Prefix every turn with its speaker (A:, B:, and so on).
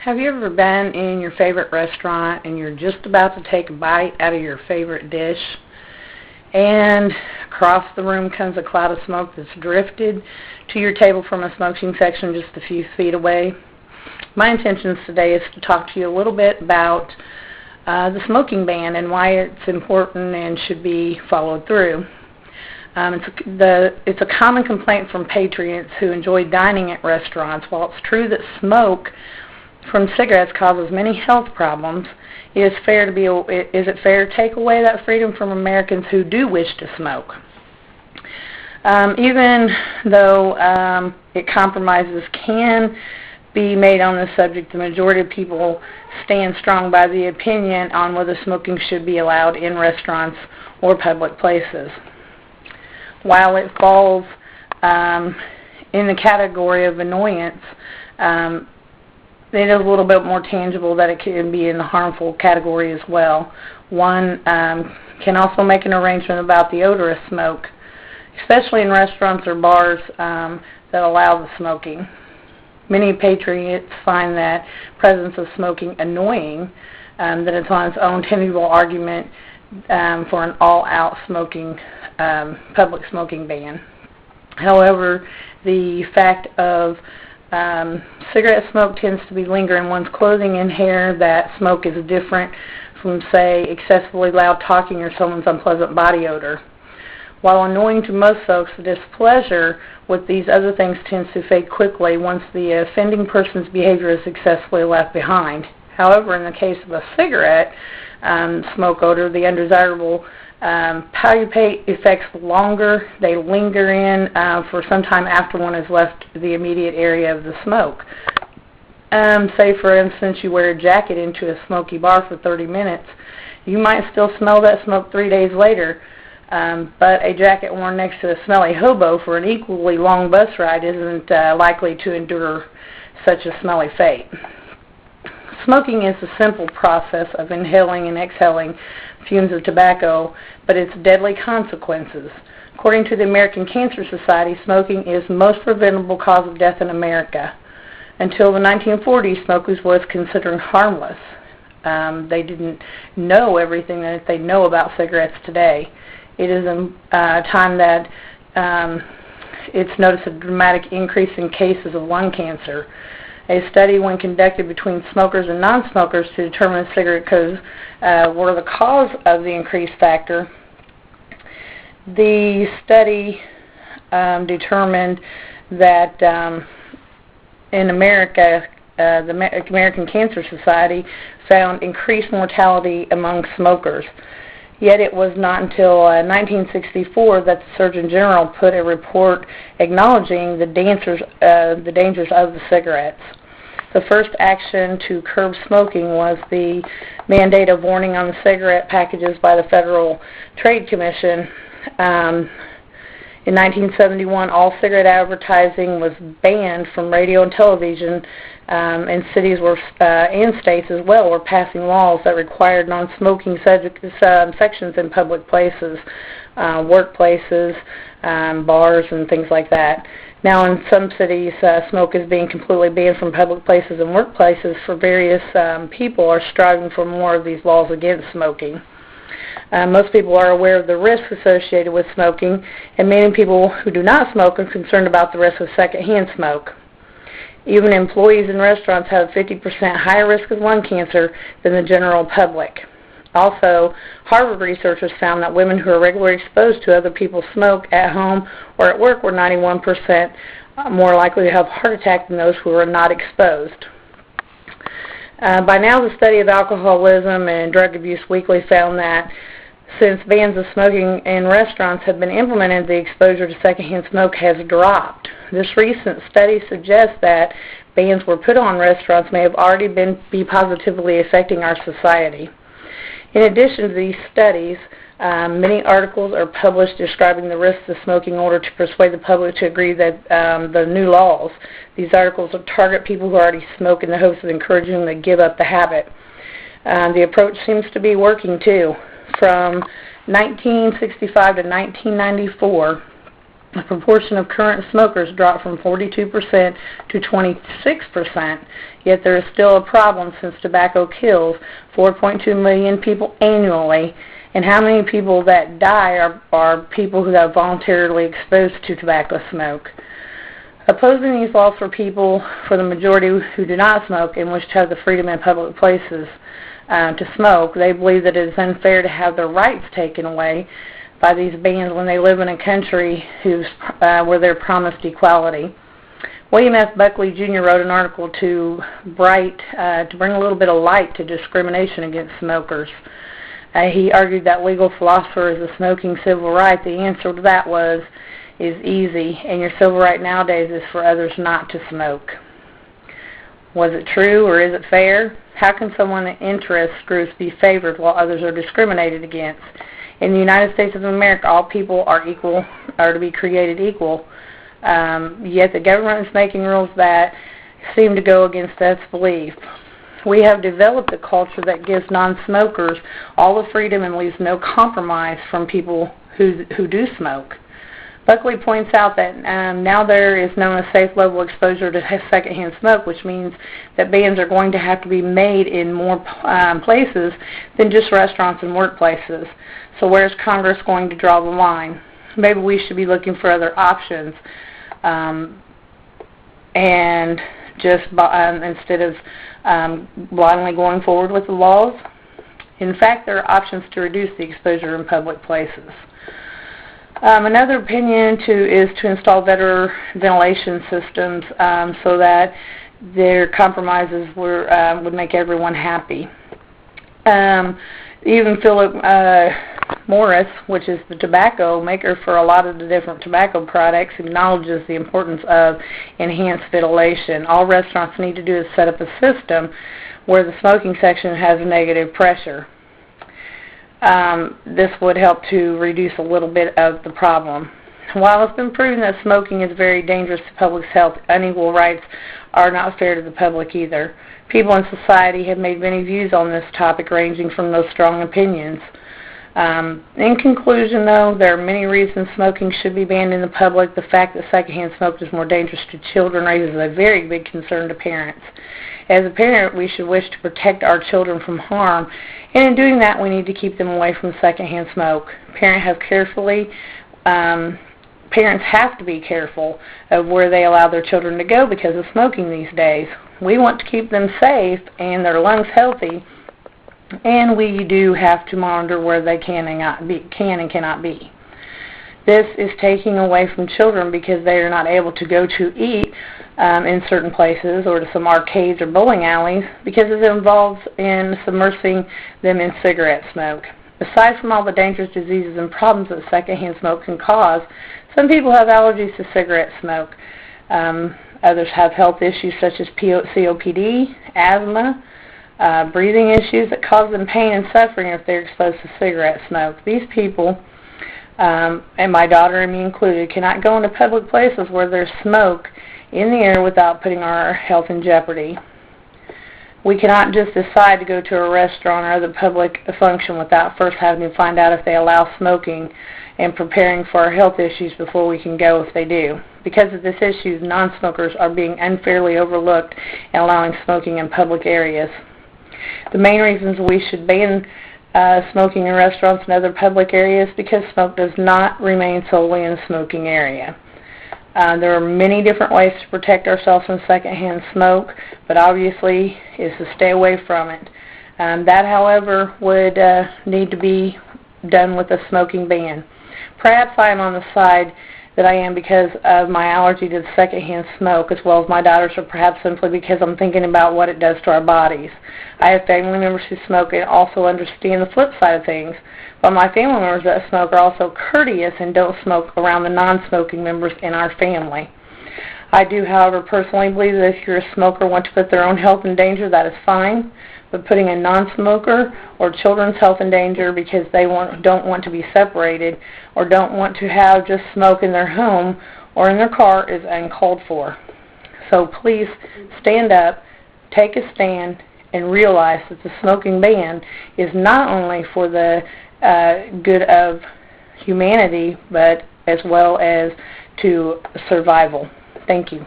A: Have you ever been in your favorite restaurant and you're just about to take a bite out of your favorite dish, and across the room comes a cloud of smoke that's drifted to your table from a smoking section just a few feet away? My intentions today is to talk to you a little bit about the smoking ban and why it's important and should be followed through. It's a common complaint from patriots who enjoy dining at restaurants. While it's true that smoke from cigarettes causes many health problems, is it fair to take away that freedom from Americans who do wish to smoke? Even though compromises can be made on this subject, the majority of people stand strong by the opinion on whether smoking should be allowed in restaurants or public places. While it falls in the category of annoyance, it is a little bit more tangible that it can be in the harmful category as well. One can also make an arrangement about the odor of smoke, especially in restaurants or bars that allow the smoking. Many patriots find that presence of smoking annoying, that it's on its own tangible argument for an all-out smoking, public smoking ban. However, the fact of cigarette smoke tends to be linger in one's clothing and hair. That smoke is different from, say, excessively loud talking or someone's unpleasant body odor. While annoying to most folks, the displeasure with these other things tends to fade quickly once the offending person's behavior is successfully left behind. However, in the case of a cigarette smoke odor, the undesirable palpate effects longer. They linger in for some time after one has left the immediate area of the smoke. Say, for instance, you wear a jacket into a smoky bar for 30 minutes. You might still smell that smoke 3 days later, but a jacket worn next to a smelly hobo for an equally long bus ride isn't likely to endure such a smelly fate. Smoking is a simple process of inhaling and exhaling fumes of tobacco, but its deadly consequences. According to the American Cancer Society, smoking is the most preventable cause of death in America. Until the 1940s, smoking was considered harmless. They didn't know everything that they know about cigarettes today. It is a time that it's noticed a dramatic increase in cases of lung cancer. A study, when conducted between smokers and non-smokers to determine if cigarette were the cause of the increased factor, the study determined that in America, the American Cancer Society found increased mortality among smokers. Yet it was not until 1964 that the Surgeon General put a report acknowledging the dangers of the cigarettes. The first action to curb smoking was the mandate of warning on the cigarette packages by the Federal Trade Commission. In 1971, all cigarette advertising was banned from radio and television, and cities and states as well were passing laws that required non-smoking sections in public places, workplaces, bars, and things like that. Now, in some cities, smoke is being completely banned from public places and workplaces, for various people are striving for more of these laws against smoking. Most people are aware of the risks associated with smoking, and many people who do not smoke are concerned about the risk of secondhand smoke. Even employees in restaurants have a 50% higher risk of lung cancer than the general public. Also, Harvard researchers found that women who are regularly exposed to other people's smoke at home or at work were 91% more likely to have a heart attack than those who were not exposed. By now, the study of alcoholism and drug abuse weekly found that since bans of smoking in restaurants have been implemented, the exposure to secondhand smoke has dropped. This recent study suggests that bans were put on restaurants may have already be positively affecting our society. In addition to these studies, many articles are published describing the risks of smoking in order to persuade the public to agree that the new laws. These articles will target people who already smoke in the hopes of encouraging them to give up the habit. The approach seems to be working too. From 1965 to 1994, The proportion of current smokers dropped from 42% to 26%, yet there is still a problem since tobacco kills 4.2 million people annually, and how many people that die are people who have voluntarily exposed to tobacco smoke. Opposing these laws for people, for the majority who do not smoke and wish to have the freedom in public places to smoke, they believe that it is unfair to have their rights taken away by these bans when they live in a country where they're promised equality. William F. Buckley, Jr. wrote an article to bring a little bit of light to discrimination against smokers. He argued that legal philosopher is a smoking civil right. The answer to that is easy, and your civil right nowadays is for others not to smoke. Was it true, or is it fair? How can someone in interest groups be favored while others are discriminated against? In the United States of America, all people are to be created equal, yet the government is making rules that seem to go against that belief. We have developed a culture that gives non-smokers all the freedom and leaves no compromise from people who do smoke. Buckley points out that now there is known as safe level exposure to secondhand smoke, which means that bans are going to have to be made in more places than just restaurants and workplaces. So where is Congress going to draw the line? Maybe we should be looking for other options, and just instead of blindly going forward with the laws. In fact, there are options to reduce the exposure in public places. Another opinion is to install better ventilation systems so that their compromises would make everyone happy. Even Philip Morris, which is the tobacco maker for a lot of the different tobacco products, acknowledges the importance of enhanced ventilation. All restaurants need to do is set up a system where the smoking section has negative pressure. This would help to reduce a little bit of the problem. While it's been proven that smoking is very dangerous to public health, unequal rights are not fair to the public either. People in society have made many views on this topic, ranging from those strong opinions. In conclusion, though, there are many reasons smoking should be banned in the public. The fact that secondhand smoke is more dangerous to children raises a very big concern to parents. As a parent, we should wish to protect our children from harm, and in doing that, we need to keep them away from secondhand smoke. Parents have to be careful of where they allow their children to go because of smoking these days. We want to keep them safe and their lungs healthy, and we do have to monitor where they can and cannot be. This is taking away from children because they are not able to go to eat in certain places or to some arcades or bowling alleys because it involves in submersing them in cigarette smoke. Aside from all the dangerous diseases and problems that secondhand smoke can cause, some people have allergies to cigarette smoke. Others have health issues such as COPD, asthma, breathing issues that cause them pain and suffering if they're exposed to cigarette smoke. These people, and my daughter and me included, cannot go into public places where there's smoke in the air without putting our health in jeopardy. We cannot just decide to go to a restaurant or other public function without first having to find out if they allow smoking and preparing for our health issues before we can go if they do. Because of this issue, non-smokers are being unfairly overlooked and allowing smoking in public areas. The main reasons we should ban smoking in restaurants and other public areas because smoke does not remain solely in a smoking area. There are many different ways to protect ourselves from secondhand smoke, but obviously is to stay away from it. That, however, would need to be done with a smoking ban. Perhaps I am on the side that I am because of my allergy to secondhand smoke, as well as my daughter's, or perhaps simply because I'm thinking about what it does to our bodies. I have family members who smoke and also understand the flip side of things, but my family members that smoke are also courteous and don't smoke around the non-smoking members in our family. I do, however, personally believe that if you're a smoker and want to put their own health in danger, that is fine, but putting a non-smoker or children's health in danger because they don't want to be separated or don't want to have just smoke in their home or in their car is uncalled for. So please stand up, take a stand, and realize that the smoking ban is not only for the good of humanity, but as well as to survival. Thank you.